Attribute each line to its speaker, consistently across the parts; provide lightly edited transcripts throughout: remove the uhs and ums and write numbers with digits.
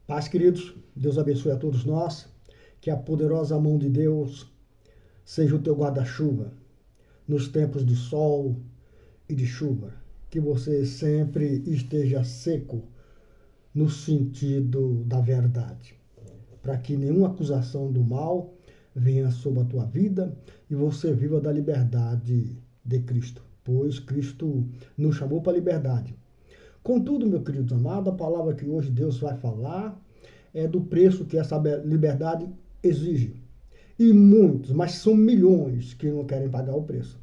Speaker 1: Paz, queridos, Deus abençoe a todos nós, que a poderosa mão de Deus seja o teu guarda-chuva nos tempos de sol e de chuva, que você sempre esteja seco no sentido da verdade, para que nenhuma acusação do mal venha sobre a tua vida e você viva da liberdade de Cristo, pois Cristo nos chamou para a liberdade. Contudo, meu querido amado, a palavra que hoje Deus vai falar é do preço que essa liberdade exige. E muitos, mas são milhões que não querem pagar o preço.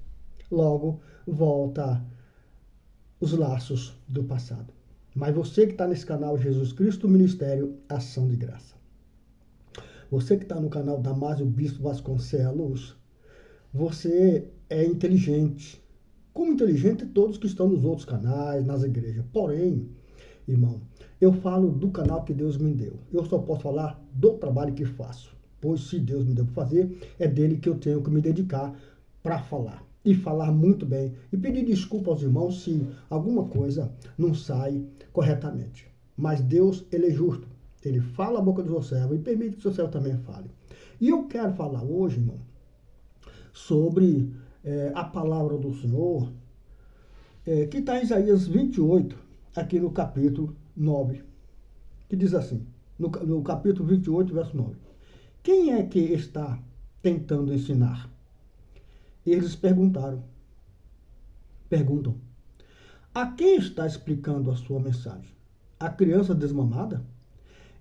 Speaker 1: Logo, volta os laços do passado. Mas você que está nesse canal Jesus Cristo Ministério Ação de Graça. Você que está no canal Damásio Bispo Vasconcelos, você é inteligente. Como inteligente todos que estão nos outros canais, nas igrejas. Porém, irmão, eu falo do canal que Deus me deu. Eu só posso falar do trabalho que faço. Pois se Deus me deu para fazer, é dele que eu tenho que me dedicar para falar. E falar muito bem. E pedir desculpa aos irmãos se alguma coisa não sai corretamente. Mas Deus, ele é justo. Ele fala a boca do seu servo e permite que o seu servo também fale. E eu quero falar hoje, irmão, sobre a palavra do Senhor, que está em Isaías 28, aqui no capítulo 9, que diz assim, no capítulo 28, verso 9. Quem é que está tentando ensinar? Eles perguntam, a quem está explicando a sua mensagem? A criança desmamada?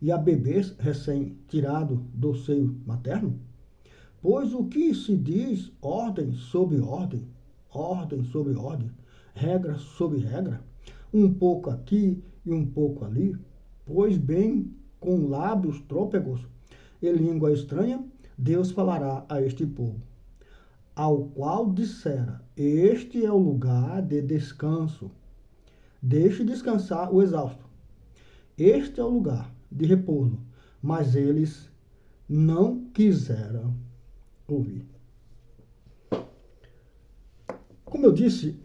Speaker 1: E a bebês recém-tirado do seio materno? Pois o que se diz ordem sobre ordem, ordem sobre ordem, regra sobre regra, um pouco aqui e um pouco ali, pois bem com lábios trôpegos e língua estranha, Deus falará a este povo, ao qual dissera, este é o lugar de descanso, deixe descansar o exausto, este é o lugar de repouso, mas eles não quiseram ouvir. Como eu disse,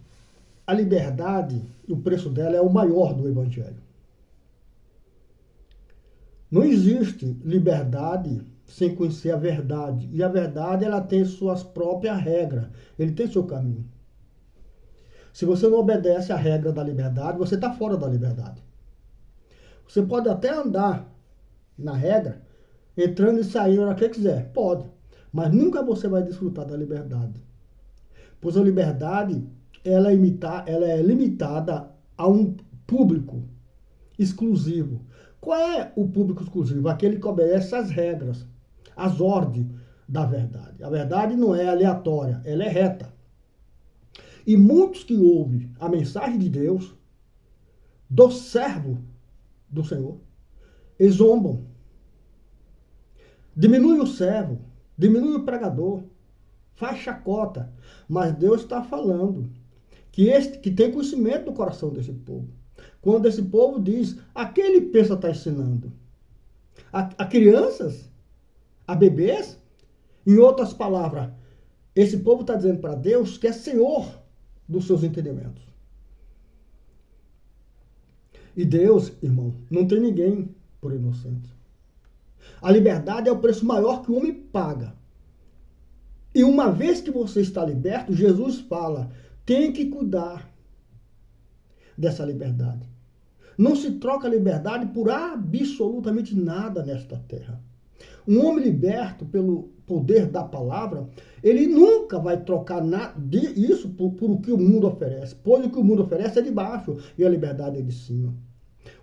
Speaker 1: a liberdade e o preço dela é o maior do Evangelho. Não existe liberdade sem conhecer a verdade. E a verdade, ela tem suas próprias regras. Ele tem seu caminho. Se você não obedece à regra da liberdade, você está fora da liberdade. Você pode até andar na regra, entrando e saindo na hora que quiser. Pode. Mas nunca você vai desfrutar da liberdade. Pois a liberdade, ela é limitada a um público exclusivo. Qual é o público exclusivo? Aquele que obedece às regras, às ordens da verdade. A verdade não é aleatória, ela é reta. E muitos que ouvem a mensagem de Deus, do servo do Senhor, eles zombam. Diminui o servo, diminui o pregador, faz chacota. Mas Deus está falando que tem conhecimento do coração desse povo. Quando esse povo diz, a quem ele pensa estar ensinando? A crianças? A bebês? Em outras palavras, esse povo está dizendo para Deus que é Senhor dos seus entendimentos. E Deus, irmão, não tem ninguém por inocente. A liberdade é o preço maior que o homem paga. E uma vez que você está liberto, Jesus fala, tem que cuidar dessa liberdade. Não se troca a liberdade por absolutamente nada nesta terra. Um homem liberto pelo poder da palavra, ele nunca vai trocar isso por o que o mundo oferece. Pois o que o mundo oferece é de baixo e a liberdade é de cima.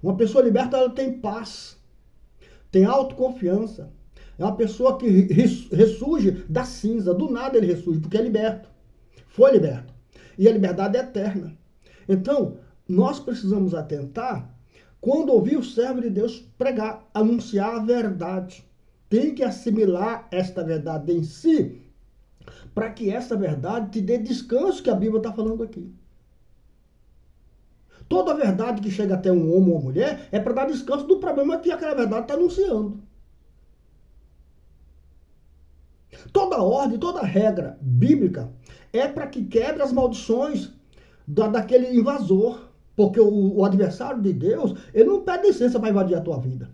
Speaker 1: Uma pessoa liberta, ela tem paz, tem autoconfiança. É uma pessoa que ressurge da cinza. Do nada ele ressurge, porque é liberto. Foi liberto. E a liberdade é eterna. Então, nós precisamos atentar quando ouvir o servo de Deus pregar, anunciar a verdade. Tem que assimilar esta verdade em si, para que essa verdade te dê descanso que a Bíblia está falando aqui. Toda verdade que chega até um homem ou uma mulher é para dar descanso do problema que aquela verdade está anunciando. Toda ordem, toda regra bíblica é para que quebre as maldições daquele invasor. Porque o adversário de Deus, ele não pede licença para invadir a tua vida.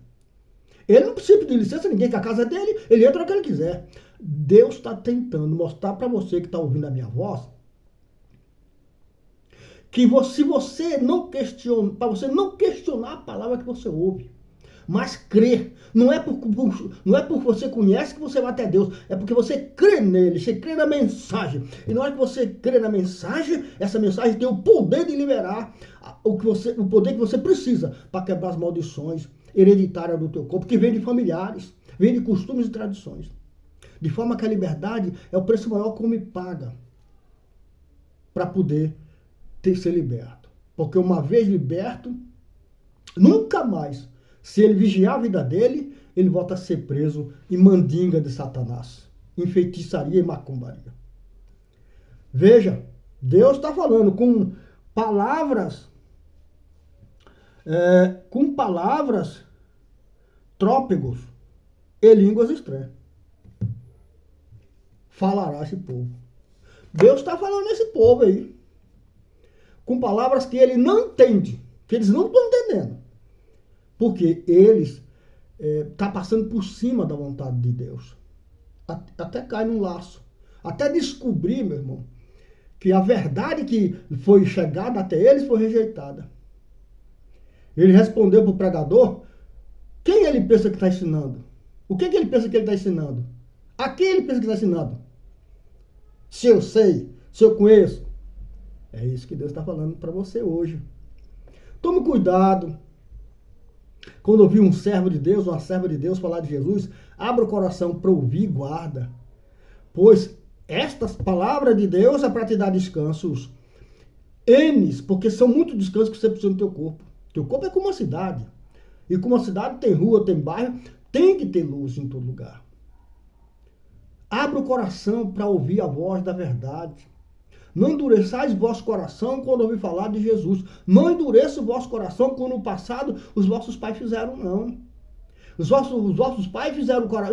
Speaker 1: Ele não precisa pedir licença a ninguém, que a casa é dele, ele entra o que ele quiser. Deus está tentando mostrar para você que está ouvindo a minha voz, que se você não questiona, para você não questionar a palavra que você ouve, mas crer. Não é porque você conhece que você vai até Deus, é porque você crê nele, você crê na mensagem. E na hora que você crê na mensagem, essa mensagem tem o poder de liberar o poder que você precisa para quebrar as maldições hereditárias do teu corpo, que vem de familiares, vem de costumes e tradições. De forma que a liberdade é o preço maior que o homem paga para poder ser liberto. Porque uma vez liberto, nunca mais, se ele vigiar a vida dele, ele volta a ser preso em mandinga de Satanás, em feitiçaria e macumbaria. Veja, Deus está falando com palavras, trópegos e línguas estranhas. Falará esse povo. Deus está falando nesse povo aí, com palavras que ele não entende, que eles não estão entendendo. Porque eles estão passando por cima da vontade de Deus. Até cai num laço. Até descobrir, meu irmão, que a verdade que foi chegada até eles foi rejeitada. Ele respondeu para o pregador, quem ele pensa que está ensinando? O que ele pensa que ele está ensinando? A quem ele pensa que está ensinando? Se eu sei, se eu conheço. É isso que Deus está falando para você hoje. Tome cuidado. Quando ouvir um servo de Deus, uma serva de Deus falar de Jesus, abra o coração para ouvir e guarda. Pois estas palavras de Deus é para te dar descansos. Enes, porque são muitos descansos que você precisa no teu corpo. Teu corpo é como uma cidade. E como uma cidade tem rua, tem bairro, tem que ter luz em todo lugar. Abra o coração para ouvir a voz da verdade. Não endureçais vosso coração quando ouvir falar de Jesus. Não endureça o vosso coração como no passado os vossos pais fizeram, não. Os vossos pais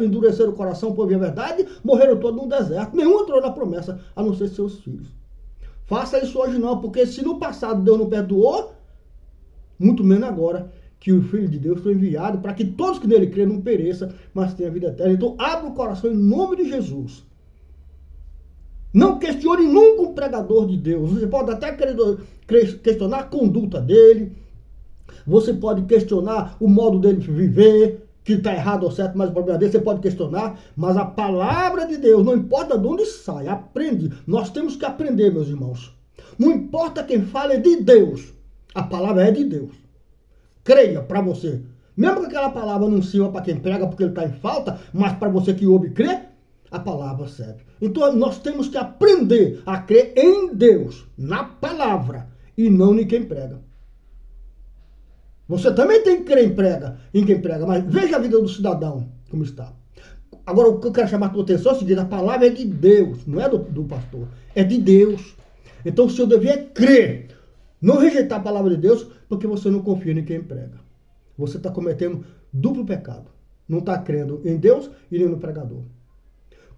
Speaker 1: endureceram o coração por ouvir a verdade, morreram todos no deserto. Nenhum entrou na promessa, a não ser seus filhos. Faça isso hoje não, porque se no passado Deus não perdoou, muito menos agora que o Filho de Deus foi enviado para que todos que nele crêem não pereçam, mas tenham a vida eterna. Então abra o coração em nome de Jesus. Não questione nunca o pregador de Deus. Você pode até questionar a conduta dele. Você pode questionar o modo dele viver, que está errado ou certo, mas o problema dele você pode questionar. Mas a palavra de Deus, não importa de onde sai, aprende. Nós temos que aprender, meus irmãos. Não importa quem fala, é de Deus. A palavra é de Deus. Creia para você. Mesmo que aquela palavra não sirva para quem prega porque ele está em falta, mas para você que ouve e crê, a palavra serve. Então nós temos que aprender a crer em Deus, na palavra, e não em quem prega. Você também tem que crer em quem prega, mas veja a vida do cidadão como está. Agora o que eu quero chamar a tua atenção é o seguinte, a palavra é de Deus, não é do pastor, é de Deus. Então o seu dever é crer, não rejeitar a palavra de Deus, porque você não confia em quem prega. Você está cometendo duplo pecado. Não está crendo em Deus e nem no pregador.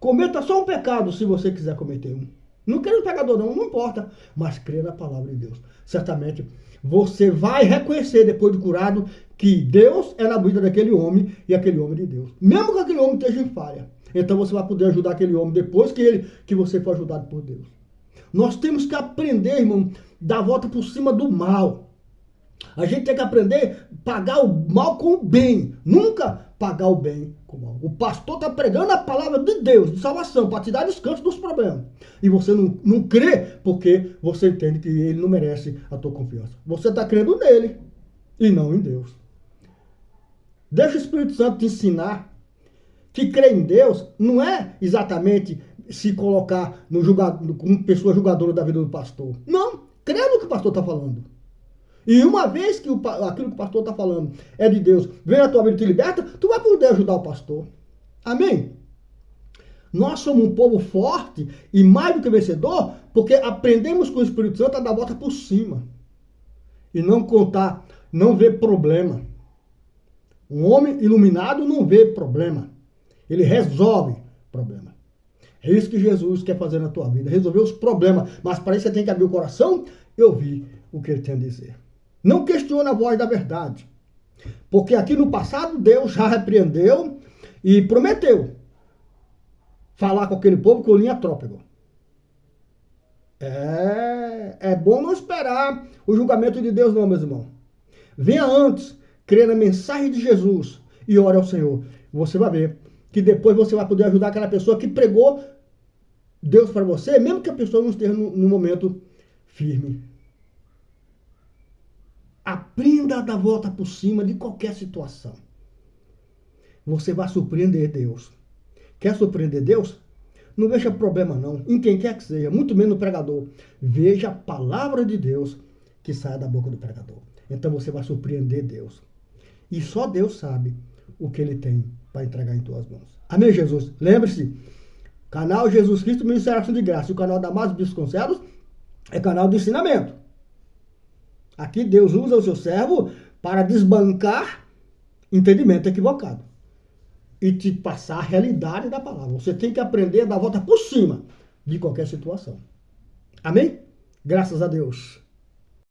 Speaker 1: Cometa só um pecado se você quiser cometer um. Não crê no pregador não importa. Mas crê na palavra de Deus. Certamente você vai reconhecer depois de curado que Deus é na vida daquele homem e aquele homem de Deus. Mesmo que aquele homem esteja em falha. Então você vai poder ajudar aquele homem depois que você for ajudado por Deus. Nós temos que aprender, irmão, dar a volta por cima do mal. A gente tem que aprender a pagar o mal com o bem. Nunca pagar o bem com o mal. O pastor está pregando a palavra de Deus, de salvação, para te dar descanso dos problemas. E você não crê porque você entende que ele não merece a tua confiança. Você está crendo nele e não em Deus. Deixa o Espírito Santo te ensinar que crer em Deus não é exatamente se colocar como pessoa julgadora da vida do pastor. Não, crê no que o pastor está falando. E uma vez que aquilo que o pastor está falando é de Deus, vem na tua vida e te liberta, tu vai poder ajudar o pastor. Amém? Nós somos um povo forte e mais do que vencedor, porque aprendemos com o Espírito Santo a dar a volta por cima. E não ver problema. Um homem iluminado não vê problema. Ele resolve problema. É isso que Jesus quer fazer na tua vida, resolver os problemas. Mas para isso você tem que abrir o coração e ouvir o que ele tem a dizer. Não questione a voz da verdade. Porque aqui no passado Deus já repreendeu e prometeu falar com aquele povo com linha trópica. É bom não esperar o julgamento de Deus não, meus irmãos. Venha antes, crê na mensagem de Jesus e ore ao Senhor. Você vai ver que depois você vai poder ajudar aquela pessoa que pregou Deus para você, mesmo que a pessoa não esteja no momento firme. Aprenda a dar volta por cima de qualquer situação. Você vai surpreender Deus. Quer surpreender Deus? Não veja problema não, em quem quer que seja, muito menos no pregador. Veja a palavra de Deus que sai da boca do pregador. Então você vai surpreender Deus. E só Deus sabe o que Ele tem para entregar em tuas mãos. Amém, Jesus? Lembre-se, canal Jesus Cristo, Ministério de Graça. E o canal Damásio Vasconcelos é canal de ensinamento. Aqui Deus usa o seu servo para desbancar entendimento equivocado e te passar a realidade da palavra. Você tem que aprender a dar a volta por cima de qualquer situação. Amém? Graças a Deus.